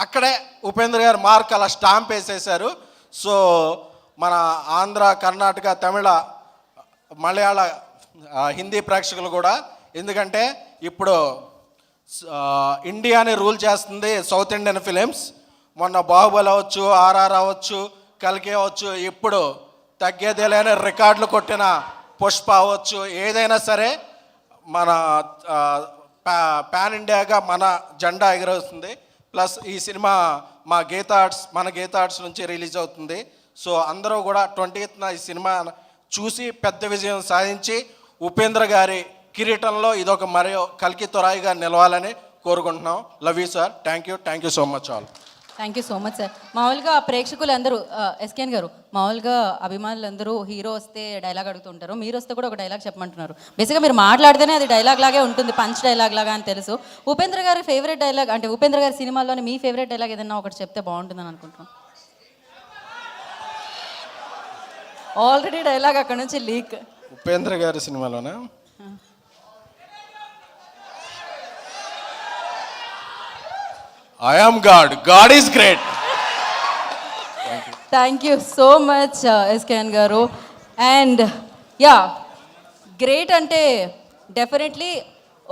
అక్కడే ఉపేంద్ర గారు మార్క్ అలా స్టాంప్ వేసేశారు. సో మన ఆంధ్ర, కర్ణాటక, తమిళ, మలయాళ, హిందీ ప్రేక్షకులు కూడా, ఎందుకంటే ఇప్పుడు ఇండియాని రూల్ చేస్తుంది సౌత్ ఇండియన్ ఫిలిమ్స్. మొన్న బాహుబలి అవ్వచ్చు, ఆర్ఆర్ అవ్వచ్చు, కల్కి అవ్వచ్చు, ఇప్పుడు తగ్గేదేలేని రికార్డులు కొట్టిన పుష్ప అవ్వచ్చు, ఏదైనా సరే మన పాన్ ఇండియాగా మన జెండా ఎగరవుతుంది. ప్లస్ ఈ సినిమా మన గీతా ఆర్ట్స్ నుంచి రిలీజ్ అవుతుంది. సో అందరూ కూడా 20th ఈ సినిమా చూసి పెద్ద విజయం సాధించి ఉపేంద్ర గారి కిరీటంలో ఇదొక మరియు కల్కి తొరాయిగా నిలవాలని కోరుకుంటున్నాం. Love you sir. Thank you so much all. Thank you so much sir. మామూలుగా ప్రేక్షకులందరూ ఎస్కేన్ గారు, మామూలుగా అభిమానులందరూ హీరో వస్తే డైలాగ్ అడుగుతుంటారు, మీరు వస్తే కూడా ఒక డైలాగ్ చెప్పమంటున్నారు. బేసిక్గా మీరు మాట్లాడితేనే అది డైలాగ్ లాగే ఉంటుంది, పంచ్ డైలాగ్ లాగా అని తెలుసు. ఉపేంద్ర గారి ఫేవరెట్ డైలాగ్ అంటే ఉపేంద్ర గారి సినిమాల్లోని మీ ఫేవరెట్ డైలాగ్ ఏదన్నా ఒకటి చెప్తే బాగుంటుందని అనుకుంటున్నాను. ఆల్రెడీ డైలాగ్ అక్కడ నుంచి లీక్. ఉపేంద్ర గారి సినిమాలోనా? I am God. God is great. Thank you so much SKN గారు. అండ్ గ్రేట్ అంటే డెఫినెట్లీ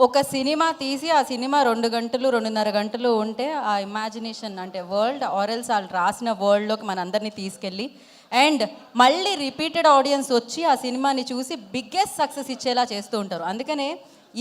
ఒక సినిమా తీసి ఆ సినిమా 2 గంటలు 2.5 గంటలు ఉంటే ఆ ఇమాజినేషన్ అంటే వరల్డ్ ఆరెల్స్ వాళ్ళు రాసిన వరల్డ్లోకి మనందరినీ తీసుకెళ్ళి అండ్ మళ్ళీ రిపీటెడ్ ఆడియన్స్ వచ్చి ఆ సినిమాని చూసి బిగ్గెస్ట్ సక్సెస్ ఇచ్చేలా చేస్తూ ఉంటారు. అందుకనే